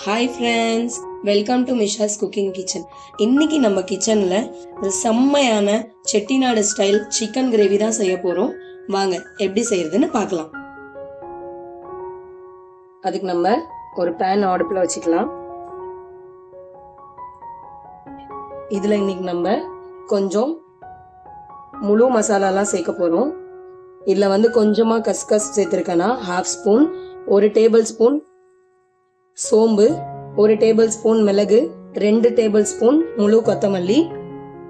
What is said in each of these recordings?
Hi friends, welcome to Misha's cooking kitchen. இன்னைக்கு நம்ம கிச்சனில் ஒரு செம்மையான செட்டிநாடு ஸ்டைல் சிக்கன் கிரேவி தான் செய்ய போகிறோம். வாங்க எப்படி செய்யறதுன்னு பார்க்கலாம். அதுக்கு நம்ம ஒரு பேன் அடுப்பில் வச்சுக்கலாம். இதில் இன்னைக்கு நம்ம கொஞ்சம் முழு மசாலாலாம் சேர்க்க போகிறோம். இதில் கொஞ்சமாக கஸ்கஸ் சேர்த்துருக்கேன்னா 1/2 ஸ்பூன், 1 டேபிள் ஸ்பூன் சோம்பு, 1 டேபிள் ஸ்பூன் மிளகு, 2 டேபிள் ஸ்பூன் முழு கொத்தமல்லி.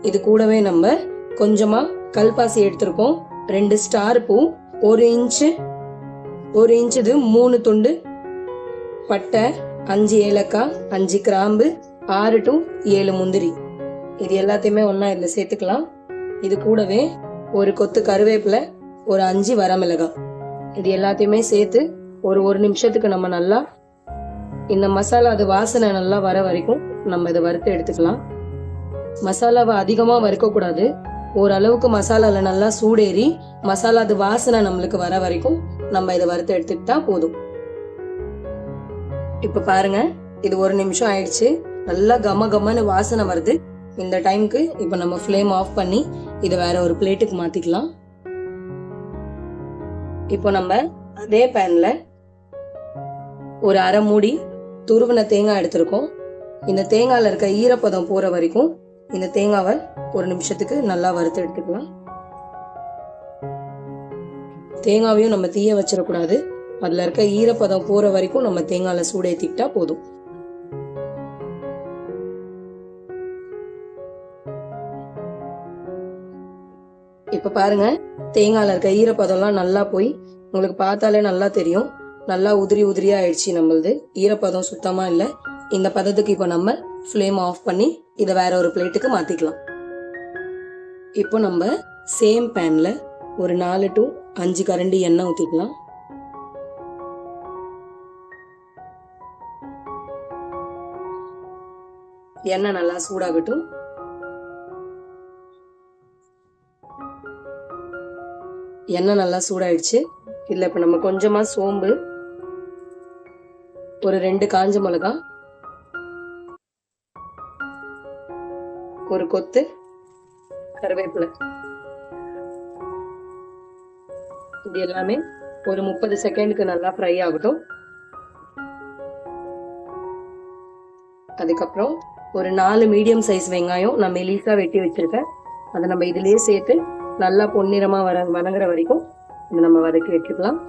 இது கூடவே நம்ம கொஞ்சமா கல்பாசி எடுத்திருக்கோம், 2 ஸ்டார் பூ, 1 இன்ச்சு 3 துண்டு பட்டை, 5 ஏலக்காய், 5 கிராம்பு, 6 to 7 முந்திரி. இது எல்லாத்தையுமே ஒன்னா இதில் சேர்த்துக்கலாம். இது கூடவே ஒரு கொத்து கருவேப்பிலை, ஒரு 5 வரமிளகாய். இது எல்லாத்தையுமே சேர்த்து ஒரு நிமிஷத்துக்கு நம்ம நல்லா இந்த மசாலா அது வாசனை நல்லா வர வரைக்கும் நம்ம இதை வறுத்து எடுத்துக்கலாம். மசாலாவை அதிகமாக வறுக்கக்கூடாது. ஓரளவுக்கு மசாலாவில் நல்லா சூடேறி மசாலா அது வாசனை நம்மளுக்கு வர வரைக்கும் நம்ம இதை வறுத்து எடுத்துக்கிட்டா போதும். இப்போ பாருங்க, இது 1 நிமிஷம் ஆயிடுச்சு. நல்லா கமன்னு வாசனை வருது. இந்த டைமுக்கு இப்போ நம்ம ஃப்ளேம் ஆஃப் பண்ணி இதை வேற ஒரு பிளேட்டுக்கு மாத்திக்கலாம். இப்போ நம்ம அதே பேன்ல ஒரு அரை மூடி துருவின தேங்காய் எடுத்திருக்கோம். இந்த தேங்காயில் இருக்க ஈரப்பதம் போற வரைக்கும் இந்த தேங்காவை 1 நிமிஷத்துக்கு நல்லா வறுத்து எடுத்துக்கலாம். தேங்காவையும் நம்ம தீய வச்சிடக்கூடாது. அதுல இருக்க ஈரப்பதம் போற வரைக்கும் நம்ம தேங்காயில சூடேத்திக்கிட்டா போதும். இப்ப பாருங்க, தேங்காயில இருக்க ஈரப்பதம்லாம் நல்லா போய் உங்களுக்கு பார்த்தாலே நல்லா தெரியும். நல்லா உதிரியா ஆயிடுச்சு. நம்மளது ஈரப்பதம் சுத்தமா இல்லை. இந்த பதத்துக்கு இப்போ நம்ம ஃப்ளேம் ஆஃப் பண்ணி இதை வேற ஒரு பிளேட்டுக்கு மாத்திக்கலாம். இப்போ நம்ம சேம் பேன்ல ஒரு 4 to 5 கரண்டி எண்ணெய் ஊத்திக்கலாம். எண்ணெய் நல்லா சூடாகட்டும். எண்ணெய் நல்லா சூடாயிடுச்சு. இதுல இப்ப நம்ம கொஞ்சமா சோம்பு, ஒரு 2 காஞ்ச மிளகாய், ஒரு கொத்து கருவேப்பிலை, இது எல்லாமே ஒரு 30 செகண்டுக்கு நல்லா ஃப்ரை ஆகட்டும். அதுக்கப்புறம் ஒரு 4 மீடியம் சைஸ் வெங்காயம் நான் மெலிசா வெட்டி வச்சிருக்கேன். அதை நம்ம இதுலயே சேர்த்து நல்லா பொன்னிறமா வணங்குற வரைக்கும் இதை நம்ம வதக்கி வச்சுக்கலாம்.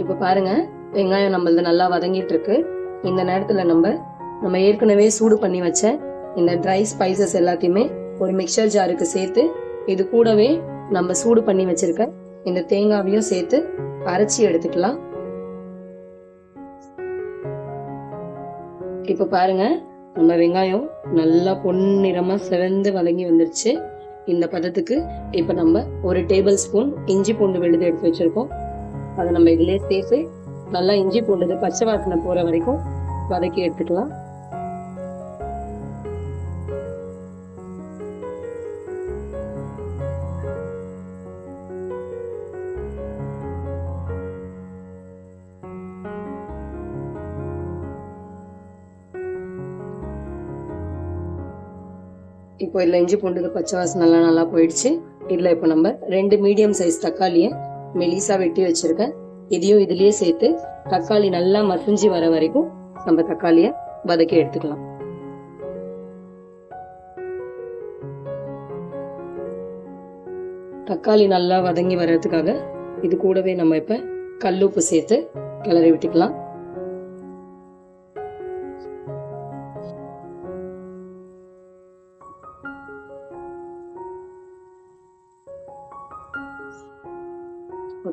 இப்ப பாருங்க, வெங்காயம் நம்மளது நல்லா வதங்கிட்டு இருக்கு. இந்த நேரத்துல நம்ம ஏற்கனவே சூடு பண்ணி வச்ச இந்த ட்ரை ஸ்பைசஸ் எல்லாத்தையுமே ஒரு மிக்சர் ஜாருக்கு சேர்த்து இது கூடவே நம்ம சூடு பண்ணி வச்சிருக்க இந்த தேங்காவையும் சேர்த்து அரைச்சி எடுத்துக்கலாம். இப்ப பாருங்க, நம்ம வெங்காயம் நல்லா பொன்னிறமா சிவந்து வதங்கி வந்துருச்சு. இந்த பதத்துக்கு இப்ப நம்ம 1 டேபிள் ஸ்பூன் இஞ்சி பூண்டு விழுது எடுத்து வச்சிருக்கோம். அதை நம்ம இதுலயே சேர்த்து நல்லா இஞ்சி பூண்டு பச்சை வாசனை போற வரைக்கும் வதக்கி எடுத்துக்கலாம். இப்போ இதுல இஞ்சி பூண்டு பச்சை வாசனை நல்லா போயிடுச்சு. இதுல இப்போ நம்ம 2 மீடியம் சைஸ் தக்காளியை மெலிசா வெட்டி வச்சிருக்கேன். இதையும் இதுலயே சேர்த்து தக்காளி நல்லா மசிஞ்சு வர வரைக்கும் நம்ம தக்காளிய வதக்கி எடுத்துக்கலாம். தக்காளி நல்லா வதங்கி வர்றதுக்காக இது கூடவே நம்ம இப்ப கல்லுப்பு சேர்த்து கிளறி விட்டுக்கலாம்.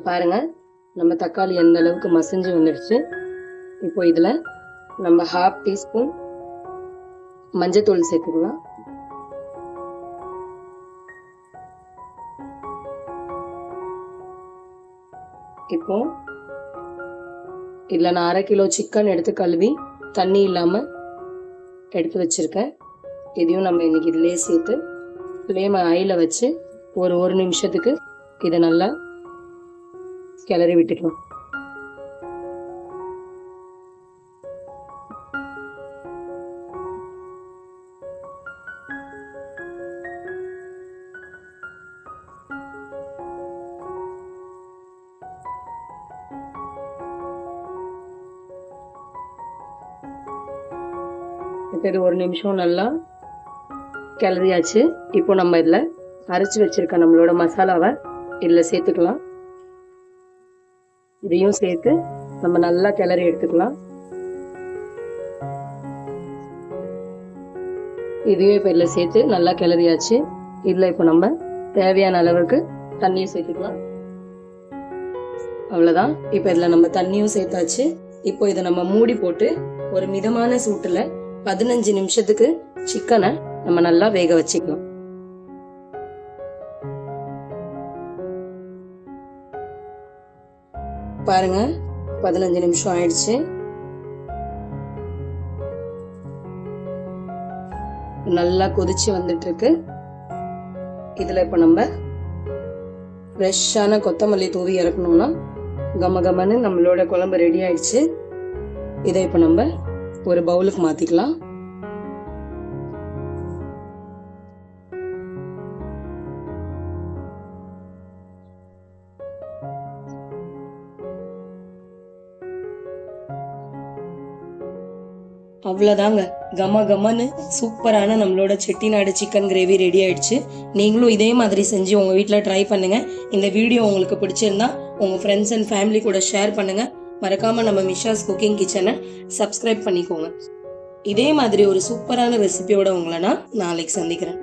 பாருங்க, நம்ம தக்காளி எந்த அளவுக்கு மசிஞ்சு வந்துடுச்சு. இப்போ இதுல நம்ம 1/2 டீஸ்பூன் மஞ்சத்தூள் சேர்த்துக்கலாம். இப்போ இதுல நான் 1/2 கிலோ சிக்கன் எடுத்து கழுவி தண்ணி இல்லாம எடுத்து வச்சிருக்கேன். இதையும் நம்ம இன்னைக்கு இதுலயே சேர்த்து ஃப்ளேமை ஹையில் வச்சு ஒரு நிமிஷத்துக்கு இதை நல்லா கிளறி விட்டுக்கலாம். இது ஒரு நிமிஷம் நல்லா கிளறியாச்சு. இப்போ நம்ம இதில் அரைச்சி வச்சிருக்க நம்மளோட மசாலாவை இதில் சேர்த்துக்கலாம். இதையும் சேர்த்து நம்ம நல்லா கிளறி எடுத்துக்கலாம். இதையும் இப்போ இதில் சேர்த்து நல்லா கிளறியாச்சு. இதில் இப்போ நம்ம தேவையான அளவுக்கு தண்ணியும் சேர்த்துக்கலாம். அவ்வளோதான். இப்போ இதில் நம்ம தண்ணியும் சேர்த்தாச்சு. இப்போ இதை நம்ம மூடி போட்டு ஒரு மிதமான சூட்டில் 15 நிமிஷத்துக்கு சிக்கனை நம்ம நல்லா வேக வச்சுக்கலாம். பாருங்க, 15 நிமிஷம் ஆயிடுச்சு. நல்லா கொதிச்சு வந்துட்டு இருக்கு. இதுல இப்ப நம்ம ஃப்ரெஷ்ஷான கொத்தமல்லி தூவி இறக்கணும்னா கமகமன்னு நம்மளோட குழம்பு ரெடி ஆயிடுச்சு. இதை இப்ப நம்ம ஒரு பவுலுக்கு மாத்திக்கலாம். அவ்வளோதாங்க, கம கமன்னு சூப்பரான நம்மளோட செட்டிநாடு சிக்கன் கிரேவி ரெடி ஆயிடுச்சு. நீங்களும் இதே மாதிரி செஞ்சு உங்கள் வீட்டில் ட்ரை பண்ணுங்க. இந்த வீடியோ உங்களுக்கு பிடிச்சிருந்தா உங்கள் ஃப்ரெண்ட்ஸ் அண்ட் ஃபேமிலி கூட ஷேர் பண்ணுங்க. மறக்காமல் நம்ம மிஷாஸ் குக்கிங் கிச்சனை சப்ஸ்கிரைப் பண்ணிக்கோங்க. இதே மாதிரி ஒரு சூப்பரான ரெசிபியோட உங்களை நான் நாளைக்கு சந்திக்கிறேன்.